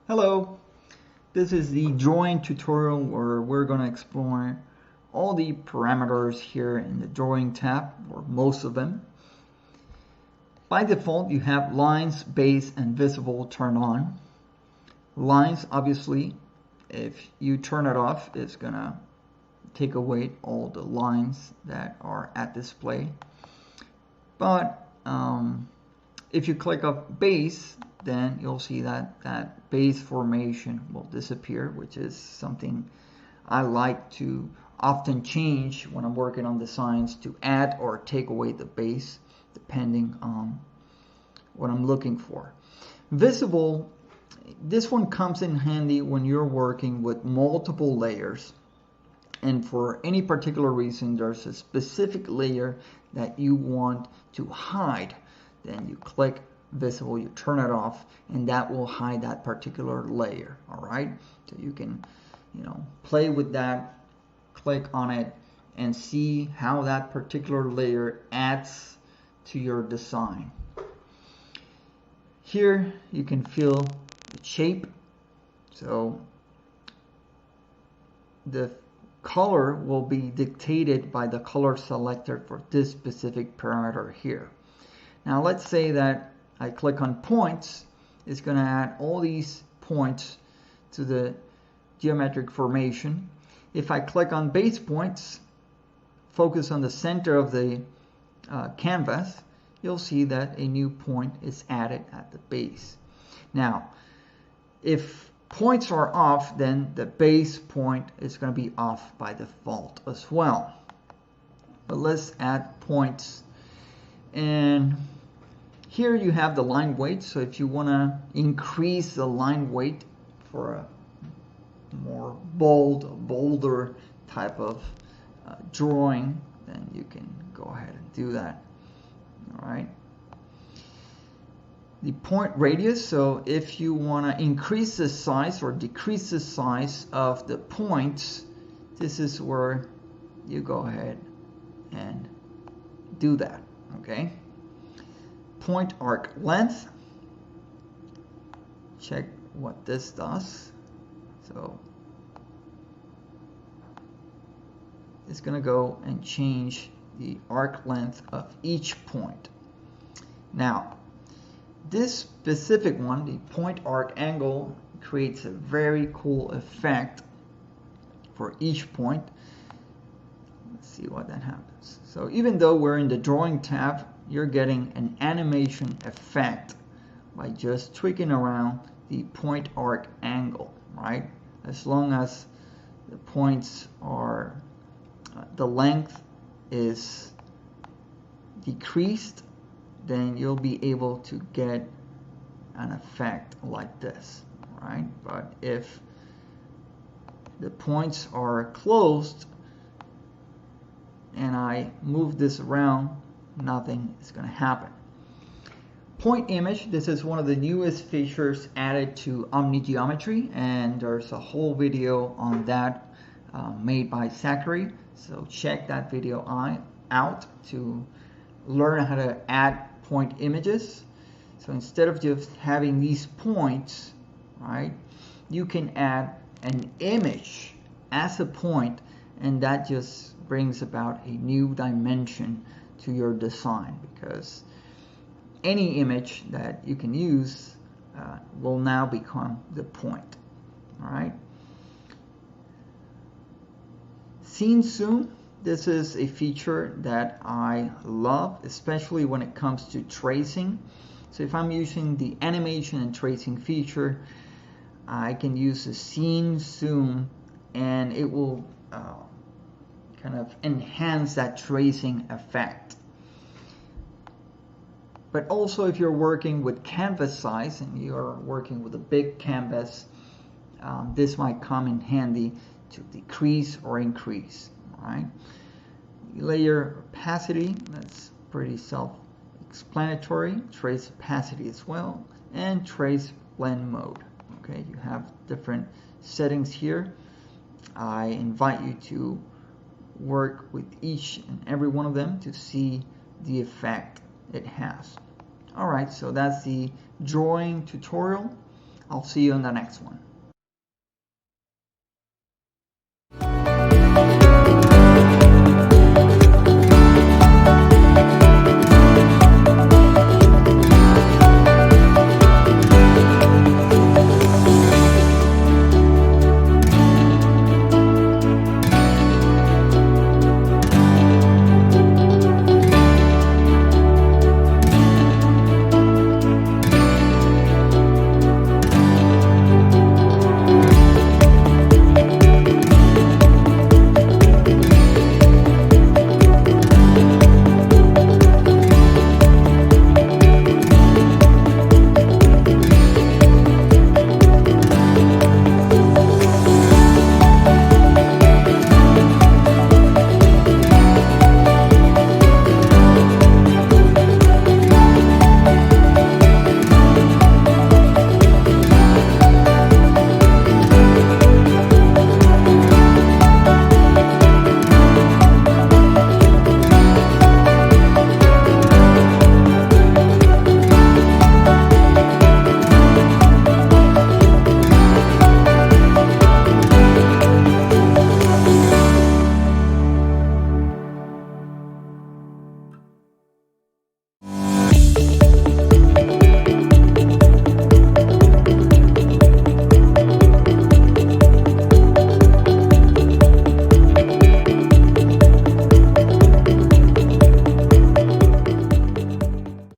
Hello, this is the drawing tutorial where we're going to explore all the parameters here in the drawing tab, or most of them. By default, you have lines, base, and visible turned on. Lines, obviously, if you turn it off, it's going to take away all the lines that are at display. But if you click off base, then you'll see that base formation will disappear, which is something I like to often change when I'm working on designs, to add or take away the base depending on what I'm looking for. Visible, this one comes in handy when you're working with multiple layers, and for any particular reason there's a specific layer that you want to hide. Then you click visible, you turn it off, and that will hide that particular layer. All right, so you can play with that, click on it, and see how that particular layer adds to your design. Here you can feel the shape, so the color will be dictated by the color selector for this specific parameter here. Now let's say that I click on points. It's going to add all these points to the geometric formation. If I click on base points, focus on the center of the canvas, you'll see that a new point is added at the base. Now, if points are off, then the base point is going to be off by default as well. But let's add points. And here you have the line weight. So if you want to increase the line weight for a more bolder type of drawing, then you can go ahead and do that. All right. The point radius, so if you want to increase the size or decrease the size of the points, this is where you go ahead and do that. Okay. Point arc length, check what this does. So it's going to go and change the arc length of each point. Now, this specific one, the point arc angle, creates a very cool effect for each point. Let's see what that happens. So even though we're in the drawing tab, you're getting an animation effect by just tweaking around the point arc angle, right? As long as the points are, the length is decreased, then you'll be able to get an effect like this, right? But if the points are closed and I move this around, nothing is going to happen. Point image, this is one of the newest features added to OmniGeometry, and there's a whole video on that made by Zachary, so check that video out to learn how to add point images. So instead of just having these points, right, you can add an image as a point, and that just brings about a new dimension to your design, because any image that you can use will now become the point. All right. Scene zoom. This is a feature that I love, especially when it comes to tracing. So if I'm using the animation and tracing feature, I can use the scene zoom, and it will kind of enhance that tracing effect. But also, if you're working with canvas size and you're working with a big canvas, this might come in handy to decrease or increase. All right. Layer opacity, that's pretty self-explanatory. Trace opacity as well, and trace blend mode. Okay, you have different settings here. I invite you to work with each and every one of them to see the effect it has. All right, so that's the drawing tutorial. I'll see you in the next one.